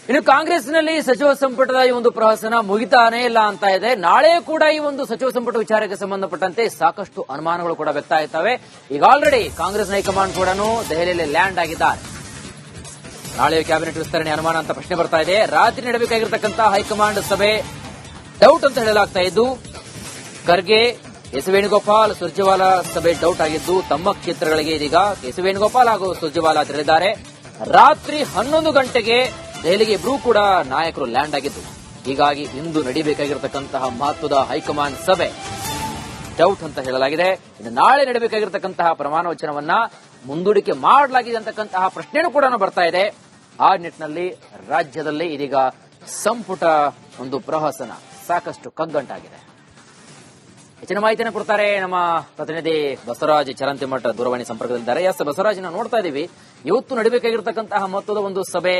ಇನ್ನು ಕಾಂಗ್ರೆಸ್ನಲ್ಲಿ ಸಚಿವ ಸಂಪುಟದ ಈ ಒಂದು ಪ್ರಹಸನ ಮುಗಿತಾನೇ ಇಲ್ಲ ಅಂತ ಇದೆ. ನಾಳೆ ಕೂಡ ಈ ಒಂದು ಸಚಿವ ಸಂಪುಟ ವಿಚಾರಕ್ಕೆ ಸಂಬಂಧಪಟ್ಟಂತೆ ಸಾಕಷ್ಟು ಅನುಮಾನಗಳು ಕೂಡ ವ್ಯಕ್ತ ಆಗುತ್ತವೆ. ಈಗ ಆಲ್ರೆಡಿ ಕಾಂಗ್ರೆಸ್ ಹೈಕಮಾಂಡ್ ಕೂಡ ದೆಹಲಿಯಲ್ಲಿ ಲ್ಯಾಂಡ್ ಆಗಿದ್ದಾರೆ. ನಾಳೆ ಕ್ಯಾಬಿನೆಟ್ ವಿಸ್ತರಣೆ ಅನುಮಾನ ಅಂತ ಪ್ರಶ್ನೆ ಬರ್ತಾ ಇದೆ. ರಾತ್ರಿ ನಡೆಯಬೇಕಾಗಿರತಕ್ಕಂತಹ ಹೈಕಮಾಂಡ್ ಸಭೆ ಡೌಟ್ ಅಂತ ಹೇಳಲಾಗ್ತಾ ಇದ್ದು, ಖರ್ಗೆ, ಎಸ್ ವೇಣುಗೋಪಾಲ್, ಸುರ್ಜೇವಾಲಾ ಸಭೆ ಡೌಟ್ ಆಗಿದ್ದು ತಮ್ಮ ಕ್ಷೇತ್ರಗಳಿಗೆ ಇದೀಗ ಎಸ್ ವೇಣುಗೋಪಾಲ್ ಹಾಗೂ ಸುರ್ಜೇವಾಲಾ ತೆರಳಿದ್ದಾರೆ. ರಾತ್ರಿ 11 ಗಂಟೆಗೆ ದೆಹಲಿಗೆ ಇಬ್ಬರೂ ಕೂಡ ನಾಯಕರು ಲ್ಯಾಂಡ್ ಆಗಿದ್ದು, ಹೀಗಾಗಿ ಇಂದು ನಡೆಯಬೇಕಾಗಿರತಕ್ಕಂತಹ ಮಹತ್ವದ ಹೈಕಮಾಂಡ್ ಸಭೆ ಡೌಟ್ ಅಂತ ಹೇಳಲಾಗಿದೆ. ಇನ್ನು ನಾಳೆ ನಡೆಯಬೇಕಾಗಿರತಕ್ಕಂತಹ ಪ್ರಮಾಣ ವಚನವನ್ನ ಮುಂದೂಡಿಕೆ ಮಾಡಲಾಗಿದೆ ಅಂತಕ್ಕಂತಹ ಪ್ರಶ್ನೆನೂ ಕೂಡ ಬರ್ತಾ ಇದೆ. ಆ ನಿಟ್ಟಿನಲ್ಲಿ ರಾಜ್ಯದಲ್ಲಿ ಇದೀಗ ಸಂಪುಟ ಒಂದು ಪ್ರಹಸನ ಸಾಕಷ್ಟು ಕಗ್ಗಂಟಾಗಿದೆ. ಹೆಚ್ಚಿನ ಮಾಹಿತಿಯನ್ನು ಕೊಡ್ತಾರೆ ನಮ್ಮ ಪ್ರತಿನಿಧಿ ಬಸವರಾಜ್ ಚರಂತಿಮಠ ದೂರವಾಣಿ ಸಂಪರ್ಕದಲ್ಲಿದ್ದಾರೆ. ಎಸ್ ಬಸವರಾಜ್, ನಾವು ನೋಡ್ತಾ ಇದೀವಿ, ಇವತ್ತು ನಡೀಬೇಕಾಗಿರತಕ್ಕಂತಹ ಮಹತ್ವದ ಒಂದು ಸಭೆ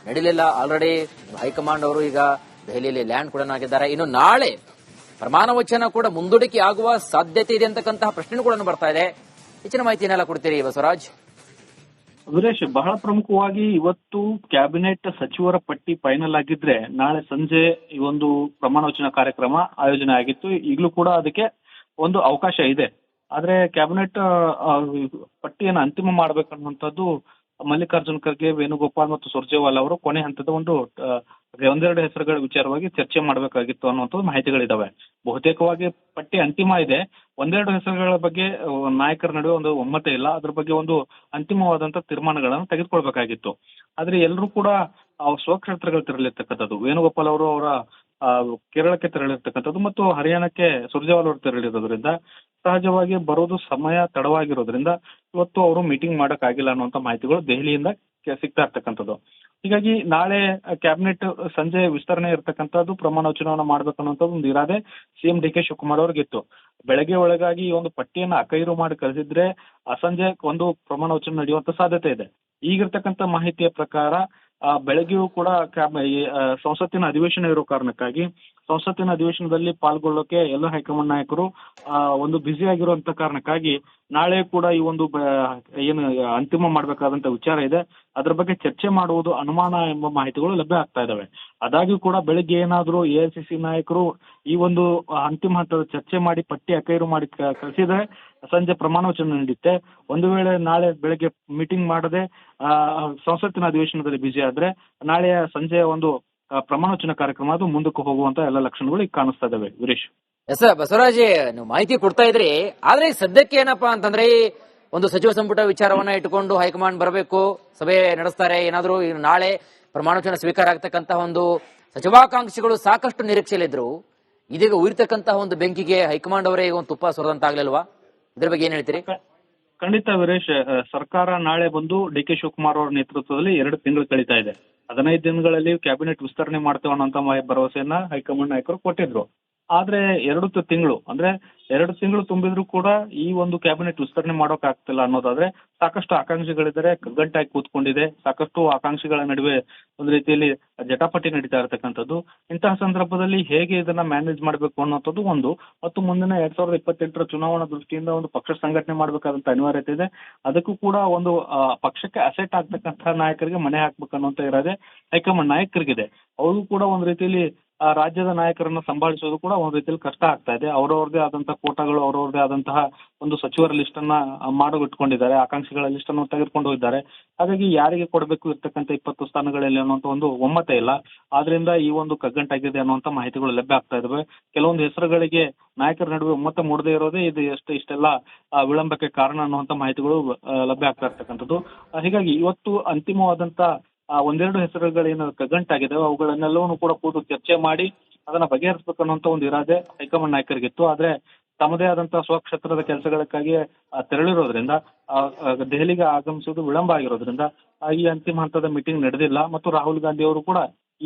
ನಡೀಲಿಲ್ಲ. ಆಲ್ರೆಡಿ ಹೈಕಮಾಂಡ್ ಅವರು ಈಗ ದೆಹಲಿಯಲ್ಲಿ ಲ್ಯಾಂಡ್ ಕೂಡ ಆಗಿದ್ದಾರೆ. ಇನ್ನು ನಾಳೆ ಪ್ರಮಾಣ ವಚನ ಕೂಡ ಮುಂದೂಡಿಕೆ ಆಗುವ ಸಾಧ್ಯತೆ ಇದೆ ಅಂತಕ್ಕಂತಹ ಪ್ರಶ್ನೆ ಕೂಡ ಬರ್ತಾ ಇದೆ. ಹೆಚ್ಚಿನ ಮಾಹಿತಿಯನ್ನೆಲ್ಲ ಕೊಡ್ತೀರಿ ಬಸವರಾಜ್? ವೀರೇಶ್, ಬಹಳ ಪ್ರಮುಖವಾಗಿ ಇವತ್ತು ಕ್ಯಾಬಿನೆಟ್ ಸಚಿವರ ಪಟ್ಟಿ ಫೈನಲ್ ಆಗಿದ್ರೆ ನಾಳೆ ಸಂಜೆ ಈ ಒಂದು ಪ್ರಮಾಣ ವಚನ ಕಾರ್ಯಕ್ರಮ ಆಯೋಜನೆ ಆಗಿತ್ತು. ಈಗಲೂ ಕೂಡ ಅದಕ್ಕೆ ಒಂದು ಅವಕಾಶ ಇದೆ. ಆದ್ರೆ ಕ್ಯಾಬಿನೆಟ್ ಪಟ್ಟಿಯನ್ನು ಅಂತಿಮ ಮಾಡಬೇಕನ್ನುವಂಥದ್ದು ಮಲ್ಲಿಕಾರ್ಜುನ್ ಖರ್ಗೆ, ವೇಣುಗೋಪಾಲ್ ಮತ್ತು ಸುರ್ಜೇವಾಲಾ ಅವರು ಕೊನೆ ಹಂತದ ಒಂದೆರಡು ಹೆಸರುಗಳ ವಿಚಾರವಾಗಿ ಚರ್ಚೆ ಮಾಡಬೇಕಾಗಿತ್ತು ಅನ್ನುವಂಥದ್ದು ಮಾಹಿತಿಗಳಿದಾವೆ. ಬಹುತೇಕವಾಗಿ ಪಟ್ಟಿ ಅಂತಿಮ ಇದೆ. ಒಂದೆರಡು ಹೆಸರುಗಳ ಬಗ್ಗೆ ನಾಯಕರ ನಡುವೆ ಒಂದು ಒಮ್ಮತ ಇಲ್ಲ. ಅದ್ರ ಬಗ್ಗೆ ಒಂದು ಅಂತಿಮವಾದಂತ ತೀರ್ಮಾನಗಳನ್ನು ತೆಗೆದುಕೊಳ್ಬೇಕಾಗಿತ್ತು. ಆದ್ರೆ ಎಲ್ಲರೂ ಕೂಡ ಸ್ವಕ್ಷೇತ್ರಗಳು ತೆರಳಿರ್ತಕ್ಕಂಥದ್ದು. ವೇಣುಗೋಪಾಲ್ ಅವರು ಅವರ ಕೇರಳಕ್ಕೆ ತೆರಳಿರ್ತಕ್ಕಂಥದ್ದು ಮತ್ತು ಹರಿಯಾಣಕ್ಕೆ ಸುರ್ಜೇವಾಲಾ ಅವರು ತೆರಳಿರೋದ್ರಿಂದ ಸಹಜವಾಗಿ ಬರೋದು ಸಮಯ ತಡವಾಗಿರೋದ್ರಿಂದ ಇವತ್ತು ಅವರು ಮೀಟಿಂಗ್ ಮಾಡಕ್ ಆಗಿಲ್ಲ ಅನ್ನುವಂತ ಮಾಹಿತಿಗಳು ದೆಹಲಿಯಿಂದ ಸಿಗ್ತಾ ಇರ್ತಕ್ಕಂಥದ್ದು. ಹೀಗಾಗಿ ನಾಳೆ ಕ್ಯಾಬಿನೆಟ್ ಸಂಜೆ ವಿಸ್ತರಣೆ ಇರ್ತಕ್ಕಂಥದ್ದು ಪ್ರಮಾಣ ವಚನವನ್ನ ಮಾಡ್ಬೇಕನ್ನುವಂಥದ್ದು ಒಂದು ಇರಾದೆ ಸಿಎಂ ಡಿ ಕೆ ಶಿವಕುಮಾರ್ ಅವ್ರಿಗಿತ್ತು. ಬೆಳಗ್ಗೆ ಒಳಗಾಗಿ ಈ ಒಂದು ಪಟ್ಟಿಯನ್ನ ಅಖೈರು ಮಾಡಿ ಕಳಿಸಿದ್ರೆ ಸಂಜೆ ಒಂದು ಪ್ರಮಾಣ ವಚನ ನಡೆಯುವಂತ ಸಾಧ್ಯತೆ ಇದೆ. ಈಗಿರ್ತಕ್ಕಂಥ ಮಾಹಿತಿಯ ಪ್ರಕಾರ ಬೆಳಗ್ಗೆಯೂ ಕೂಡ ಸಂಸತ್ತಿನ ಅಧಿವೇಶನ ಇರೋ ಕಾರಣಕ್ಕಾಗಿ ಸಂಸತ್ತಿನ ಅಧಿವೇಶನದಲ್ಲಿ ಪಾಲ್ಗೊಳ್ಳೋಕೆ ಎಲ್ಲ ಹೈಕಮಾಂಡ್ ನಾಯಕರು ಒಂದು ಬ್ಯುಸಿ ಆಗಿರುವಂತ ಕಾರಣಕ್ಕಾಗಿ ನಾಳೆ ಕೂಡ ಈ ಒಂದು ಏನು ಅಂತಿಮ ಮಾಡಬೇಕಾದಂತ ವಿಚಾರ ಇದೆ ಅದ್ರ ಬಗ್ಗೆ ಚರ್ಚೆ ಮಾಡುವುದು ಅನುಮಾನ ಎಂಬ ಮಾಹಿತಿಗಳು ಲಭ್ಯ ಆಗ್ತಾ ಇದಾವೆ. ಆದಾಗ್ಯೂ ಕೂಡ ಬೆಳಿಗ್ಗೆ ಏನಾದ್ರು ಎಐಸಿಸಿ ನಾಯಕರು ಈ ಒಂದು ಅಂತಿಮ ಹಂತದ ಚರ್ಚೆ ಮಾಡಿ ಪಟ್ಟಿ ಅಖೈರು ಮಾಡಿ ಕಳಿಸಿದ್ರೆ ಸಂಜೆ ಪ್ರಮಾಣ ವಚನ ನಡೆಯುತ್ತೆ. ಒಂದು ವೇಳೆ ನಾಳೆ ಬೆಳಗ್ಗೆ ಮೀಟಿಂಗ್ ಮಾಡದೆ ಸಂಸತ್ತಿನ ಅಧಿವೇಶನದಲ್ಲಿ ಬಿಜಿ ಆದ್ರೆ ನಾಳೆಯ ಸಂಜೆ ಒಂದು ಪ್ರಮಾಣ ವಚನ ಕಾರ್ಯಕ್ರಮ ಅದು ಮುಂದಕ್ಕೆ ಹೋಗುವಂತ ಎಲ್ಲ ಲಕ್ಷಣಗಳು ಈಗ ಕಾಣಿಸ್ತಾ ಇದಾವೆ. ವೀರೇಶ್, ಎಸ್ ಬಸವರಾಜ್, ನೀವು ಮಾಹಿತಿ ಕೊಡ್ತಾ ಇದ್ರಿ. ಆದ್ರೆ ಸದ್ಯಕ್ಕೆ ಏನಪ್ಪಾ ಅಂತಂದ್ರೆ ಒಂದು ಸಚಿವ ಸಂಪುಟ ವಿಚಾರವನ್ನ ಇಟ್ಟುಕೊಂಡು ಹೈಕಮಾಂಡ್ ಬರಬೇಕು, ಸಭೆ ನಡೆಸ್ತಾರೆ, ಏನಾದ್ರು ನಾಳೆ ಪ್ರಮಾಣ ವಚನ ಸ್ವೀಕಾರ ಆಗ್ತಕ್ಕಂತಹ ಒಂದು ಸಚಿವಾಕಾಂಕ್ಷಿಗಳು ಸಾಕಷ್ಟು ನಿರೀಕ್ಷೆಯಲ್ಲಿದ್ರು. ಇದೀಗ ಉಯಿರ್ತಕ್ಕಂತಹ ಒಂದು ಬೆಂಕಿಗೆ ಹೈಕಮಾಂಡ್ ಅವರೇ ಈಗ ಒಂದು ತುಪ್ಪ ಸುರಿದಂತಾಗ್ಲಿಲ್ವಾ? ಇದ್ರ ಬಗ್ಗೆ ಏನ್ ಹೇಳ್ತೀರಿ? ಖಂಡಿತ ವೀರೇಶ್, ಸರ್ಕಾರ ನಾಳೆ ಬಂದು ಡಿ ಕೆ ಶಿವಕುಮಾರ್ ಅವರ ನೇತೃತ್ವದಲ್ಲಿ 2 ತಿಂಗಳು ಕಳೀತಾ ಇದೆ. 15 ದಿನಗಳಲ್ಲಿ ಕ್ಯಾಬಿನೆಟ್ ವಿಸ್ತರಣೆ ಮಾಡ್ತೇವೆ ಅನ್ನೋ ಭರವಸೆಯನ್ನ ಹೈಕಮಾಂಡ್ ನಾಯಕರು ಕೊಟ್ಟಿದ್ರು. ಆದ್ರೆ 2 ತಿಂಗಳು ಅಂದ್ರೆ 2 ತಿಂಗಳು ತುಂಬಿದ್ರು ಕೂಡ ಈ ಒಂದು ಕ್ಯಾಬಿನೆಟ್ ವಿಸ್ತರಣೆ ಮಾಡೋಕ್ ಆಗ್ತಿಲ್ಲ ಅನ್ನೋದಾದ್ರೆ ಸಾಕಷ್ಟು ಆಕಾಂಕ್ಷಿಗಳಿದ್ದಾರೆ, ಕಗ್ಗಂಟಾಗಿ ಕೂತ್ಕೊಂಡಿದೆ. ಸಾಕಷ್ಟು ಆಕಾಂಕ್ಷಿಗಳ ನಡುವೆ ಒಂದು ರೀತಿಯಲ್ಲಿ ಜಟಾಪಟಿ ನಡೀತಾ ಇರತಕ್ಕಂಥದ್ದು. ಇಂತಹ ಸಂದರ್ಭದಲ್ಲಿ ಹೇಗೆ ಇದನ್ನ ಮ್ಯಾನೇಜ್ ಮಾಡಬೇಕು ಅನ್ನೋಂಥದ್ದು ಒಂದು, ಮತ್ತು ಮುಂದಿನ 2028ರ ಚುನಾವಣಾ ದೃಷ್ಟಿಯಿಂದ ಒಂದು ಪಕ್ಷ ಸಂಘಟನೆ ಮಾಡಬೇಕಾದಂತ ಅನಿವಾರ್ಯತೆ ಇದೆ. ಅದಕ್ಕೂ ಕೂಡ ಒಂದು ಪಕ್ಷಕ್ಕೆ ಅಸೆಟ್ ಆಗ್ತಕ್ಕಂಥ ನಾಯಕರಿಗೆ ಮನೆ ಹಾಕ್ಬೇಕನ್ನುವಂತ ಇರೋದೇ ಹೈಕಮಾಂಡ್ ನಾಯಕರಿಗಿದೆ. ಅವರು ಕೂಡ ಒಂದು ರೀತಿಯಲ್ಲಿ ರಾಜ್ಯದ ನಾಯಕರನ್ನ ಸಂಭಾಳಿಸೋದು ಕೂಡ ಒಂದು ರೀತಿಯಲ್ಲಿ ಕಷ್ಟ ಆಗ್ತಾ ಇದೆ. ಅವರವ್ರದೇ ಆದಂತಹ ಕೋಟಾಗಳು, ಅವರವ್ರದೇ ಆದಂತಹ ಒಂದು ಸಚಿವರ ಲಿಸ್ಟ್ ಅನ್ನ ಮಾಡಿಟ್ಕೊಂಡಿದ್ದಾರೆ, ಆಕಾಂಕ್ಷಿಗಳ ಲಿಸ್ಟ್ ಅನ್ನು ತೆಗೆದುಕೊಂಡು ಹೋಗಿದ್ದಾರೆ. ಹಾಗಾಗಿ ಯಾರಿಗೆ ಕೊಡಬೇಕು ಇರ್ತಕ್ಕಂಥ 20 ಸ್ಥಾನಗಳಲ್ಲಿ ಅನ್ನುವಂತ ಒಂದು ಒಮ್ಮತ ಇಲ್ಲ. ಆದ್ರಿಂದ ಈ ಒಂದು ಕಗ್ಗಂಟಾಗಿದೆ ಅನ್ನುವಂತ ಮಾಹಿತಿಗಳು ಲಭ್ಯ ಆಗ್ತಾ ಇದಾವೆ. ಕೆಲವೊಂದು ಹೆಸರುಗಳಿಗೆ ನಾಯಕರ ನಡುವೆ ಒಮ್ಮತ ಮೂಡದೇ ಇರೋದೇ ಇದು ಇಷ್ಟೆಲ್ಲ ವಿಳಂಬಕ್ಕೆ ಕಾರಣ ಅನ್ನುವಂತ ಮಾಹಿತಿಗಳು ಲಭ್ಯ ಆಗ್ತಾ ಇರ್ತಕ್ಕಂಥದ್ದು. ಹೀಗಾಗಿ ಇವತ್ತು ಅಂತಿಮವಾದಂತ ಒಂದೆರಡು ಹೆಸರುಗಳೇನು ಕಗ್ಗಂಟಾಗಿದ್ದಾವೆ ಅವುಗಳನ್ನೆಲ್ಲವನ್ನೂ ಕೂಡ ಕೂತು ಚರ್ಚೆ ಮಾಡಿ ಅದನ್ನ ಬಗೆಹರಿಸಬೇಕನ್ನುವಂತ ಒಂದು ಇರಾದೆ ಹೈಕಮಾಂಡ್ ನಾಯಕರಿಗಿತ್ತು. ಆದ್ರೆ ತಮ್ಮದೇ ಆದಂತಹ ಸ್ವಕ್ಷೇತ್ರದ ಕೆಲಸಗಳಕ್ಕಾಗಿ ತೆರಳಿರೋದ್ರಿಂದ ದೆಹಲಿಗೆ ಆಗಮಿಸುವುದು ವಿಳಂಬ ಆಗಿರೋದ್ರಿಂದ ಈ ಅಂತಿಮ ಹಂತದ ಮೀಟಿಂಗ್ ನಡೆದಿಲ್ಲ. ಮತ್ತು ರಾಹುಲ್ ಗಾಂಧಿ ಅವರು ಕೂಡ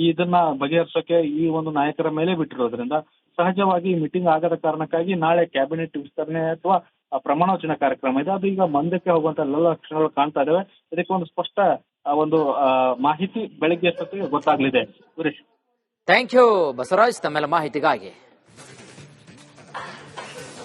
ಇದನ್ನ ಬಗೆಹರಿಸೋಕೆ ಈ ಒಂದು ನಾಯಕರ ಮೇಲೆ ಬಿಟ್ಟಿರೋದ್ರಿಂದ ಸಹಜವಾಗಿ ಮೀಟಿಂಗ್ ಆಗದ ಕಾರಣಕ್ಕಾಗಿ ನಾಳೆ ಕ್ಯಾಬಿನೆಟ್ ವಿಸ್ತರಣೆ ಅಥವಾ ಪ್ರಮಾಣ ವಚನ ಕಾರ್ಯಕ್ರಮ ಇದೆ. ಅದು ಈಗ ಮಂದಕ್ಕೆ ಹೋಗುವಂತ ಎಲ್ಲ ಲಕ್ಷಣಗಳು ಕಾಣ್ತಾ ಇದಾವೆ. ಇದಕ್ಕೆ ಒಂದು ಸ್ಪಷ್ಟ ಒಂದು ಮಾಹಿತಿ ಬೆಳಗ್ಗೆ ಅಷ್ಟೊತ್ತಿಗೆ ಗೊತ್ತಾಗ್ಲಿದೆ. ಸುರೇಶ್, ಥ್ಯಾಂಕ್ ಯು ಬಸವರಾಜ್ ತಮ್ಮೆಲ್ಲ ಮಾಹಿತಿಗಾಗಿ.